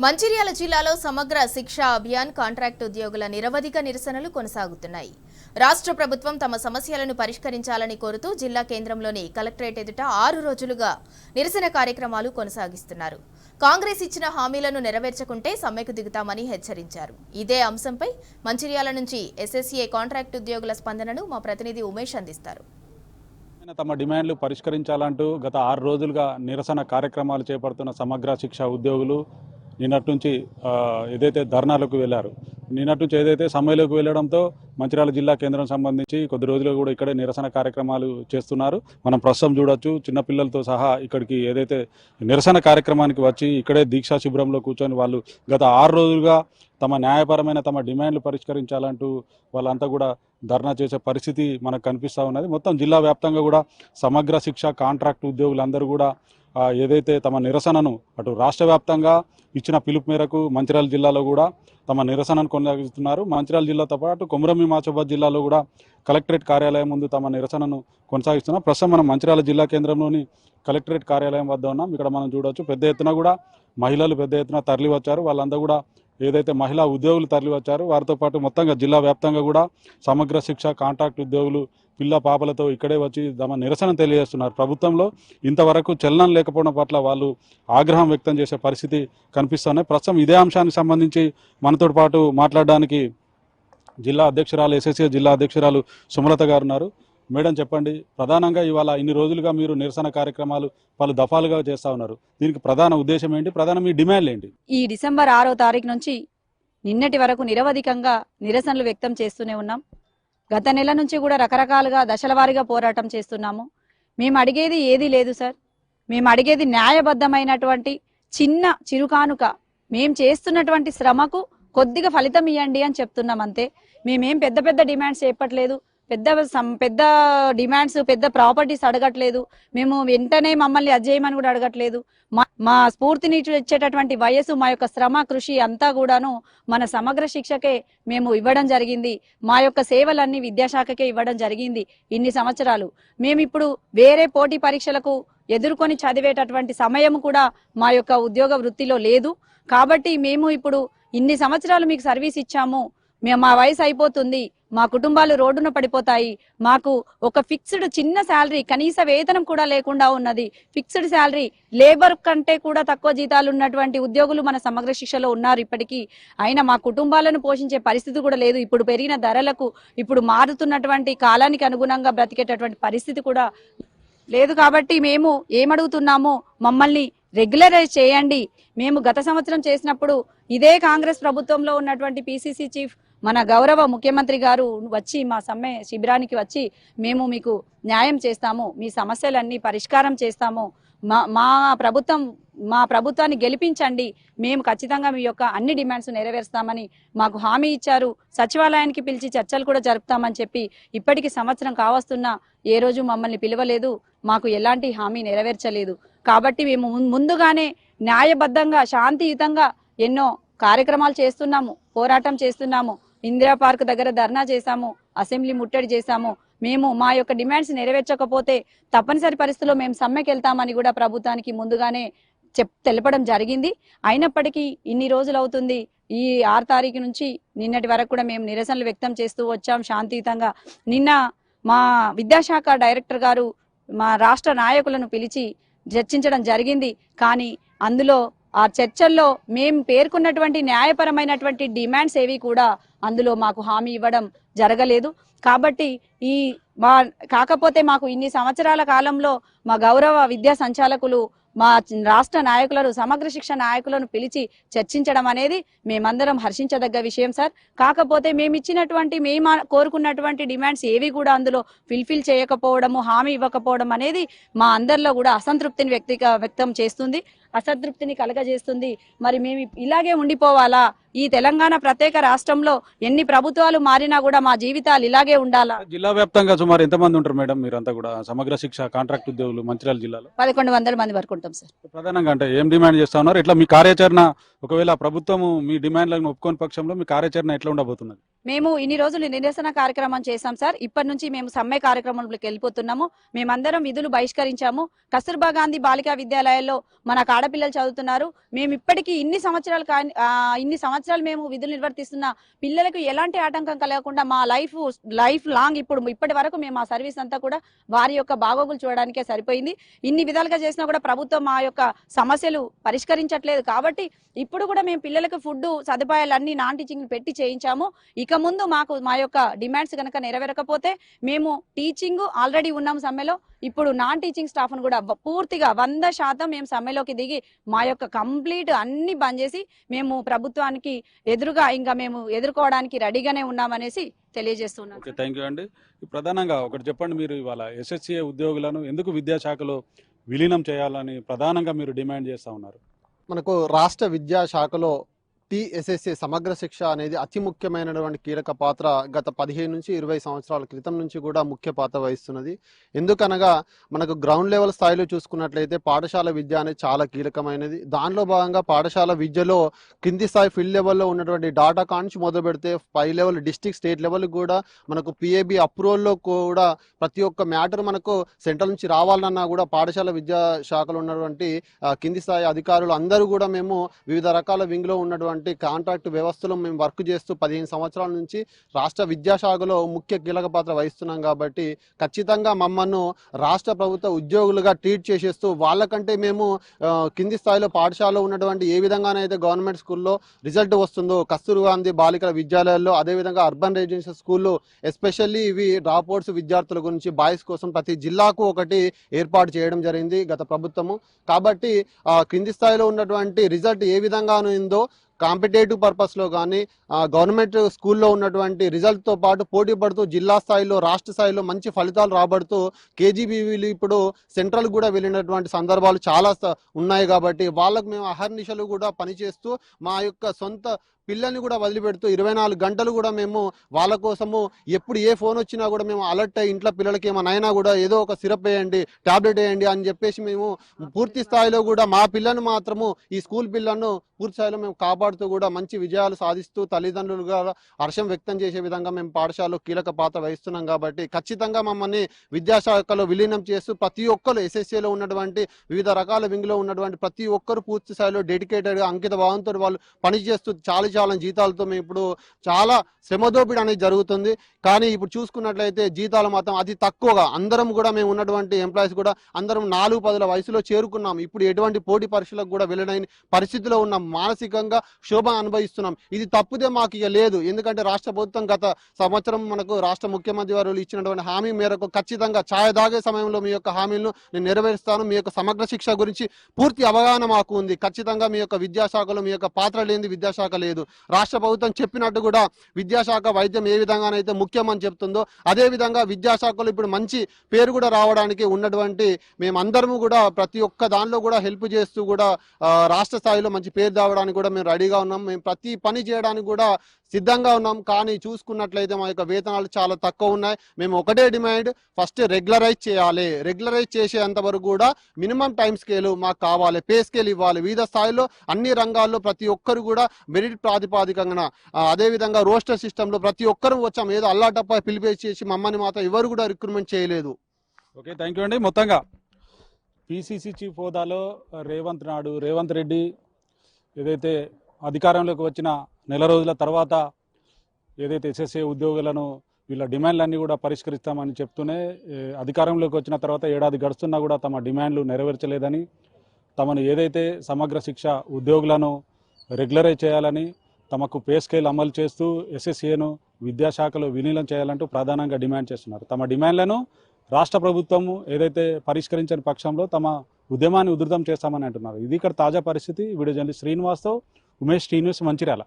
మంచిర్యాల జిల్లాలో సమగ్ర శిక్షా అభియాన్ కాంట్రాక్ట్ ఉద్యోగుల నిరవధిక నిరసనలు కొనసాగుతున్నాయి. రాష్ట్ర ప్రభుత్వం తమ సమస్యలను పరిష్కరించాలని కోరుతూ జిల్లా కేంద్రంలోని కలెక్టరేట్ ఎదుట 6 రోజులుగా నిరసన కార్యక్రమాలు కొనసాగిస్తున్నారు. కాంగ్రెస్ ఇచ్చిన హామీలను నెరవేర్చకుంటే సమ్మెకు దిగుతామని హెచ్చరించారు. ఇదే అంశంపై మంచిర్యాల నుంచి ఎస్ఎస్ఏ కాంట్రాక్ట్ ఉద్యోగుల స్పందనను మా ప్రతినిధి ఉమేష్ అందిస్తారు. తమ డిమాండ్లు పరిష్కరించాలంటూ గత 6 రోజులుగా నిరసన కార్యక్రమాలు చేపడుతున్న సమగ్ర శిక్ష ఉద్యోగులు నిన్నటి నుంచి ఏదైతే ధర్నాలకు వెళ్లారు, నిన్నటి నుంచి ఏదైతే సమ్మెలోకి వెళ్లడంతో మంచిర్యాల జిల్లా కేంద్రం సంబంధించి కొద్ది రోజులు కూడా ఇక్కడే నిరసన కార్యక్రమాలు చేస్తున్నారు. మనం ప్రస్తుతం చూడొచ్చు, చిన్నపిల్లలతో సహా ఇక్కడికి ఏదైతే నిరసన కార్యక్రమానికి వచ్చి ఇక్కడే దీక్షా శిబిరంలో కూర్చొని వాళ్ళు గత 6 రోజులుగా తమ న్యాయపరమైన తమ డిమాండ్లు పరిష్కరించాలంటూ వాళ్ళంతా కూడా ధర్నా చేసే పరిస్థితి మనకు కనిపిస్తూ ఉన్నది. మొత్తం జిల్లా వ్యాప్తంగా కూడా సమగ్ర శిక్ష కాంట్రాక్ట్ ఉద్యోగులందరూ కూడా ఏదైతే తమ నిరసనను అటు రాష్ట్ర వ్యాప్తంగా ఇచ్చిన పిలుపు మేరకు మంచిర్యాల జిల్లాలో కూడా తమ నిరసనను కొనసాగిస్తున్నారు. మంచిర్యాల జిల్లాతో పాటు కొమరంభీం ఆసిఫాబాద్ జిల్లాలో కూడా కలెక్టరేట్ కార్యాలయం ముందు తమ నిరసనను కొనసాగిస్తున్నారు. ప్రస్తుతం మనం మంచిర్యాల జిల్లా కేంద్రంలోని కలెక్టరేట్ కార్యాలయం వద్ద ఉన్నాం. ఇక్కడ మనం చూడవచ్చు, పెద్ద ఎత్తున కూడా మహిళలు పెద్ద ఎత్తున తరలి వచ్చారు. వాళ్ళంతా కూడా ఏదైతే మహిళా ఉద్యోగులు తరలి వచ్చారు, వారితో పాటు మొత్తంగా జిల్లా వ్యాప్తంగా కూడా సమగ్ర శిక్ష కాంట్రాక్ట్ ఉద్యోగులు పిల్ల పాపలతో ఇక్కడే వచ్చి తమ నిరసన తెలియజేస్తున్నారు. ప్రభుత్వంలో ఇంతవరకు చలనం లేకపోవడం పట్ల వాళ్ళు ఆగ్రహం వ్యక్తం చేసే పరిస్థితి కనిపిస్తున్నాయి. ప్రస్తుతం ఇదే అంశానికి సంబంధించి మనతో పాటు మాట్లాడడానికి జిల్లా అధ్యక్షురాలు ఎస్ఎస్ఏ జిల్లా అధ్యక్షురాలు సుమలత గారు ఉన్నారు. మేడం, చెప్పండి, ప్రధానంగా ఇవాళ ఇన్ని రోజులుగా మీరు నిరసన కార్యక్రమాలు పలు దఫాలుగా చేస్తా ఉన్నారు. దీనికి ప్రధాన ఉద్దేశం ఏంటి? ప్రధాన మీ డిమాండ్లు ఏంటి? ఈ డిసెంబర్ 6వ తారీఖు నుంచి నిన్నటి వరకు నిరవధికంగా నిరసనలు వ్యక్తం చేస్తూనే ఉన్నాం. గత నెల నుంచి కూడా రకరకాలుగా దశల వారీగా పోరాటం చేస్తున్నాము. మేము అడిగేది ఏదీ లేదు సార్. మేము అడిగేది న్యాయబద్ధమైనటువంటి చిన్న చిరుకానుక, మేము చేస్తున్నటువంటి శ్రమకు కొద్దిగా ఫలితం ఇవ్వండి అని చెప్తున్నాం అంతే. మేమేం పెద్ద పెద్ద డిమాండ్స్ చెప్పట్లేదు, పెద్ద డిమాండ్స్, పెద్ద ప్రాపర్టీస్ అడగట్లేదు. మేము వెంటనే మమ్మల్ని అజేయమని కూడా అడగట్లేదు. మా స్ఫూర్తిని ఇచ్చేటటువంటి వయసు, మా యొక్క శ్రమ కృషి అంతా కూడాను మన సమగ్ర శిక్షకే మేము ఇవ్వడం జరిగింది. మా యొక్క సేవలన్నీ విద్యాశాఖకే ఇవ్వడం జరిగింది ఇన్ని సంవత్సరాలు. మేము ఇప్పుడు వేరే పోటీ పరీక్షలకు ఎదుర్కొని చదివేటటువంటి సమయం కూడా మా యొక్క ఉద్యోగ వృత్తిలో లేదు. కాబట్టి మేము ఇప్పుడు ఇన్ని సంవత్సరాలు మీకు సర్వీస్ ఇచ్చాము, మా వయసు అయిపోతుంది, మా కుటుంబాలు రోడ్డున పడిపోతాయి, మాకు ఒక ఫిక్స్డ్ చిన్న శాలరీ, కనీస వేతనం కూడా లేకుండా ఉన్నది, ఫిక్స్డ్ శాలరీ, లేబర్ కంటే కూడా తక్కువ జీతాలు ఉన్నటువంటి ఉద్యోగులు మన సమగ్ర శిక్షలో ఉన్నారు ఇప్పటికీ. అయినా మా కుటుంబాలను పోషించే పరిస్థితి కూడా లేదు. ఇప్పుడు పెరిగిన ధరలకు, ఇప్పుడు మారుతున్నటువంటి కాలానికి అనుగుణంగా బ్రతికేటటువంటి పరిస్థితి కూడా లేదు. కాబట్టి మేము ఏమడుగుతున్నామో, మమ్మల్ని రెగ్యులరైజ్ చేయండి. మేము గత సంవత్సరం చేసినప్పుడు ఇదే కాంగ్రెస్ ప్రభుత్వంలో ఉన్నటువంటి పిసిసి చీఫ్ మన గౌరవ ముఖ్యమంత్రి గారు వచ్చి మా సమ్మె శిబిరానికి వచ్చి మేము మీకు న్యాయం చేస్తాము, మీ సమస్యలన్నీ పరిష్కారం చేస్తాము, మా ప్రభుత్వాన్ని గెలిపించండి, మేము ఖచ్చితంగా మీ యొక్క అన్ని డిమాండ్స్ నెరవేరుస్తామని మాకు హామీ ఇచ్చారు. సచివాలయానికి పిలిచి చర్చలు కూడా జరుపుతామని చెప్పి ఇప్పటికి సంవత్సరం కావస్తున్నా ఏ రోజు మమ్మల్ని పిలవలేదు, మాకు ఎలాంటి హామీ నెరవేర్చలేదు. కాబట్టి మేము ముందుగానే న్యాయబద్ధంగా శాంతియుతంగా ఎన్నో కార్యక్రమాలు చేస్తున్నాము, పోరాటం చేస్తున్నాము. ఇందిరా పార్క్ దగ్గర ధర్నా చేశాము, అసెంబ్లీ ముట్టడి చేశాము. మేము మా యొక్క డిమాండ్స్ నెరవేర్చకపోతే తప్పనిసరి పరిస్థితుల్లో మేము సమ్మెకి వెళ్తామని కూడా ప్రభుత్వానికి ముందుగానే తెలపడం జరిగింది. అయినప్పటికీ ఇన్ని రోజులు అవుతుంది, ఈ 6 తారీఖు నుంచి నిన్నటి వరకు కూడా మేము నిరసనలు వ్యక్తం చేస్తూ వచ్చాం శాంతియుతంగా. నిన్న మా విద్యాశాఖ డైరెక్టర్ గారు మా రాష్ట్ర నాయకులను పిలిచి చర్చించడం జరిగింది. కానీ అందులో ఆ చర్చల్లో మేము పేర్కొన్నటువంటి న్యాయపరమైనటువంటి డిమాండ్స్ ఏవి కూడా అందులో మాకు హామీ ఇవ్వడం జరగలేదు. కాబట్టి కాకపోతే మాకు ఇన్ని సంవత్సరాల కాలంలో మా గౌరవ విద్యా సంచాలకులు, మా రాష్ట్ర నాయకులను, సమగ్ర శిక్ష నాయకులను పిలిచి చర్చించడం అనేది మేమందరం హర్షించదగ్గ విషయం సార్. కాకపోతే మేము కోరుకున్నటువంటి డిమాండ్స్ ఏవి కూడా అందులో ఫిల్ఫిల్ చేయకపోవడము, హామీ ఇవ్వకపోవడం అనేది మా అందరిలో కూడా అసంతృప్తిని వ్యక్తం చేస్తుంది, అసంతృప్తిని కలగజేస్తుంది. మరి మేము ఇలాగే ఉండిపోవాలా? ఈ తెలంగాణ ప్రత్యేక రాష్ట్రంలో ఎన్ని ప్రభుత్వాలు మారినా కూడా మా జీవితాలు ఇలాగే ఉండాలా? జిల్లా వ్యాప్తంగా సుమారు ఎంతమంది ఉంటారు మేడం మీరంతా కూడా సమగ్ర శిక్ష కాంట్రాక్ట్ ఉద్యోగులు మంచిర్యాల జిల్లాలో? 1100 మంది వరకు ఉంటాం సార్. ప్రధానంగా అంటే ఏం డిమాండ్ చేస్తా ఉన్నారు? ఇట్లా మీ కార్యాచరణ, ఒకవేళ ప్రభుత్వం మీ డిమాండ్లను ఒప్పుకోని పక్షంలో మీ కార్యాచరణ ఎట్లా ఉండబోతున్నది? మేము ఇన్ని రోజులు నిరసన కార్యక్రమం చేశాం సార్. ఇప్పటి నుంచి మేము సమ్మె కార్యక్రమంలోకి వెళ్ళిపోతున్నాము. మేమందరం విధులు బహిష్కరించాము. కస్తూర్బా గాంధీ బాలికా విద్యాలయాల్లో మనకు ఆడపిల్లలు చదువుతున్నారు. మేము ఇప్పటికీ ఇన్ని సంవత్సరాలు మేము విధులు నిర్వర్తిస్తున్న పిల్లలకు ఎలాంటి ఆటంకం కలగకుండా మా లైఫ్ లాంగ్ ఇప్పటి వరకు మేము ఆ సర్వీస్ అంతా కూడా వారి యొక్క బాగోగులు చూడడానికే సరిపోయింది. ఇన్ని విధాలుగా చేసినా కూడా ప్రభుత్వం మా యొక్క సమస్యలు పరిష్కరించట్లేదు. కాబట్టి ఇప్పుడు కూడా మేము పిల్లలకు ఫుడ్ సదుపాయాలన్నీ నాన్ టీచింగ్ పెట్టి చేయించాము. ఇక ముందు మాకు మా యొక్క డిమాండ్స్ కనుక నెరవేరకపోతే మేము టీచింగ్ ఆల్రెడీ ఉన్నాము సమ్మెలో, ఇప్పుడు నాన్ టీచింగ్ స్టాఫ్ ను కూడా పూర్తిగా 100% మేము సమ్మెలోకి దిగి మా యొక్క కంప్లీట్ అన్ని బంద్ చేసి మేము ప్రభుత్వానికి ఎదురుగా ఇంకా మేము ఎదుర్కోవడానికి రెడీగానే ఉన్నామనేసి తెలియజేస్తున్నాం. ఓకే, థ్యాంక్ యూ అండి. ప్రధానంగా ఒకటి చెప్పండి, మీరు ఇవాళ ఎస్ఎస్సిఏ ఉద్యోగులను ఎందుకు విద్యాశాఖలో విలీనం చేయాలని ప్రధానంగా మీరు డిమాండ్ చేస్తూ ఉన్నారు? మనకు రాష్ట్ర విద్యాశాఖలో టీఎస్ఎస్ఏ సమగ్ర శిక్ష అనేది అతి ముఖ్యమైనటువంటి కీలక పాత్ర గత 15 నుంచి 20 సంవత్సరాల క్రితం నుంచి కూడా ముఖ్య పాత్ర వహిస్తున్నది. ఎందుకనగా మనకు గ్రౌండ్ లెవెల్ స్థాయిలో చూసుకున్నట్లయితే పాఠశాల విద్య అనేది చాలా కీలకమైనది. దానిలో భాగంగా పాఠశాల విద్యలో కింది స్థాయి ఫీల్డ్ లెవెల్లో ఉన్నటువంటి డాటా కాన్స్ మొదలు పెడితే పై లెవెల్ డిస్ట్రిక్ట్ స్టేట్ లెవెల్ కూడా మనకు పిఏబి అప్రూవల్లో కూడా ప్రతి ఒక్క మ్యాటర్ మనకు సెంట్రల్ నుంచి రావాలన్నా కూడా పాఠశాల విద్యా శాఖలో ఉన్నటువంటి కింది స్థాయి అధికారులు అందరూ కూడా మేము వివిధ రకాల వింగ్లో ఉన్నటువంటి కాంట్రాక్ట్ వ్యవస్థలో మేము వర్క్ చేస్తూ 15 సంవత్సరాల నుంచి రాష్ట్ర విద్యాశాఖలో ముఖ్య కీలక పాత్ర వహిస్తున్నాం. కాబట్టి ఖచ్చితంగా మమ్మల్ని రాష్ట్ర ప్రభుత్వ ఉద్యోగులుగా ట్రీట్ చేసేస్తూ వాళ్ళకంటే మేము కింది స్థాయిలో పాఠశాలలో ఉన్నటువంటి ఏ విధంగానైతే గవర్నమెంట్ స్కూల్లో రిజల్ట్ వస్తుందో కస్తూర్బా గాంధీ బాలికల విద్యాలయాల్లో, అదేవిధంగా అర్బన్ రెసిడెన్షియల్ స్కూల్లో ఎస్పెషల్లీ ఇవి డ్రాప్ అవుట్స్ విద్యార్థుల గురించి బాయ్స్ కోసం ప్రతి జిల్లాకు ఒకటి ఏర్పాటు చేయడం జరిగింది గత ప్రభుత్వము. కాబట్టి కింది స్థాయిలో ఉన్నటువంటి రిజల్ట్ ఏ విధంగా ఉందో కాంపిటేటివ్ పర్పస్లో కానీ గవర్నమెంట్ స్కూల్లో ఉన్నటువంటి రిజల్ట్తో పాటు పోటీ పడుతూ జిల్లా స్థాయిలో రాష్ట్ర స్థాయిలో మంచి ఫలితాలు రాబడుతూ కేజీబీవీలు ఇప్పుడు సెంట్రల్ కూడా వెళ్ళినటువంటి సందర్భాలు చాలా ఉన్నాయి. కాబట్టి వాళ్ళకు మేము అహర్నిశలు కూడా పనిచేస్తూ మా యొక్క సొంత పిల్లల్ని కూడా వదిలిపెడుతూ 24 గంటలు కూడా మేము వాళ్ళ కోసము ఎప్పుడు ఏ ఫోన్ వచ్చినా కూడా మేము అలర్ట్ అయ్యి ఇంట్లో పిల్లలకి ఏమైనా కూడా ఏదో ఒక సిరప్ వేయండి, టాబ్లెట్ వేయండి అని చెప్పేసి మేము పూర్తి స్థాయిలో కూడా మా పిల్లలను మాత్రము ఈ స్కూల్ పిల్లలను పూర్తి స్థాయిలో మేము కాపాడుతూ కూడా మంచి విజయాలు సాధిస్తూ తల్లిదండ్రులుగా హర్షం వ్యక్తం చేసే విధంగా మేము పాఠశాలలో కీలక పాత్ర వహిస్తున్నాం. కాబట్టి ఖచ్చితంగా మమ్మల్ని విద్యాశాఖలో విలీనం చేస్తూ ప్రతి ఒక్కరు ఎస్ఎస్సీలో ఉన్నటువంటి వివిధ రకాల వింగ్లో ఉన్నటువంటి ప్రతి ఒక్కరు పూర్తి స్థాయిలో డెడికేటెడ్గా అంకిత భావంతో వాళ్ళు పనిచేస్తూ చాలా జీతాలతో మేము ఇప్పుడు చాలా శ్రమదోపిడి అనేది జరుగుతుంది. కానీ ఇప్పుడు చూసుకున్నట్లయితే జీతాలు మాత్రం అతి తక్కువగా అందరం కూడా మేము ఉన్నటువంటి ఎంప్లాయీస్ కూడా అందరం 4-10 వయసులో చేరుకున్నాం. ఇప్పుడు ఎటువంటి పోటీ పరీక్షలకు కూడా వెళ్ళలేని పరిస్థితిలో ఉన్నాం. మానసికంగా శోభ అనుభవిస్తున్నాం. ఇది తప్పుదే మాకు ఇక లేదు. ఎందుకంటే రాష్ట్ర ప్రభుత్వం గత సంవత్సరం మనకు రాష్ట్ర ముఖ్యమంత్రి వారు ఇచ్చినటువంటి హామీ మేరకు ఖచ్చితంగా ఛాయ దాగే సమయంలో మీ యొక్క హామీలను నేను నెరవేరుస్తాను. మీ యొక్క సమగ్ర శిక్ష గురించి పూర్తి అవగాహన మాకు ఉంది. ఖచ్చితంగా మీ యొక్క విద్యాశాఖలో మీ యొక్క పాత్ర లేనిది విద్యాశాఖ లేదు. రాష్ట్ర ప్రభుత్వం చెప్పినట్టు కూడా విద్యాశాఖ వైద్యం ఏ విధంగానైతే ముఖ్యమని చెప్తుందో అదే విధంగా విద్యాశాఖలో ఇప్పుడు మంచి పేరు కూడా రావడానికి ఉన్నటువంటి మేమందరము కూడా ప్రతి ఒక్క దానిలో కూడా హెల్ప్ చేస్తూ కూడా రాష్ట్ర స్థాయిలో మంచి పేరు రావడానికి కూడా మేము రెడీగా ఉన్నాం. మేము ప్రతి పని చేయడానికి కూడా సిద్ధంగా ఉన్నాం. కానీ చూసుకున్నట్లయితే మా యొక్క వేతనాలు చాలా తక్కువ ఉన్నాయి. మేము ఒకటే డిమాండ్, ఫస్ట్ రెగ్యులరైజ్ చేయాలి. రెగ్యులరైజ్ చేసేంత వరకు కూడా మినిమం టైం స్కేల్ మాకు కావాలి, పే స్కేల్ ఇవ్వాలి. వివిధ స్థాయిలో అన్ని రంగాల్లో ప్రతి ఒక్కరు కూడా మెరిట్ ప్రాతిపాదికంగా అదేవిధంగా రోస్టర్ సిస్టంలో ప్రతి ఒక్కరు వచ్చాం. ఏదో అల్లాటప్ప పిలిపేసి మమ్మల్ని మాత్రం ఎవరు కూడా రిక్రూట్మెంట్ చేయలేదు. ఓకే, థ్యాంక్ యూ అండి. మొత్తంగా పిసిసి చీఫ్ హోదాలో రేవంత్ రెడ్డి ఏదైతే అధికారంలోకి వచ్చిన నెల రోజుల తర్వాత ఏదైతే ఎస్ఎస్ఏ ఉద్యోగులను వీళ్ళ డిమాండ్లన్నీ కూడా పరిష్కరిస్తామని చెప్తూనే అధికారంలోకి వచ్చిన తర్వాత ఏడాది గడుస్తున్నా కూడా తమ డిమాండ్లు నెరవేర్చలేదని, తమను ఏదైతే సమగ్ర శిక్ష ఉద్యోగులను రెగ్యులరైజ్ చేయాలని, తమకు పే స్కేల్ అమలు చేస్తూ ఎస్ఎస్ఏను విద్యాశాఖలో విలీనం చేయాలంటూ ప్రధానంగా డిమాండ్ చేస్తున్నారు. తమ డిమాండ్లను రాష్ట్ర ప్రభుత్వం ఏదైతే పరిష్కరించని పక్షంలో తమ ఉద్యమాన్ని ఉధృతం చేస్తామని అంటున్నారు. ఇది ఇక్కడ తాజా పరిస్థితి. వీడియో జర్నలిస్ట్ శ్రీనివాస్తో ఉమేష్, టీ న్యూస్, మంచిర్యాల.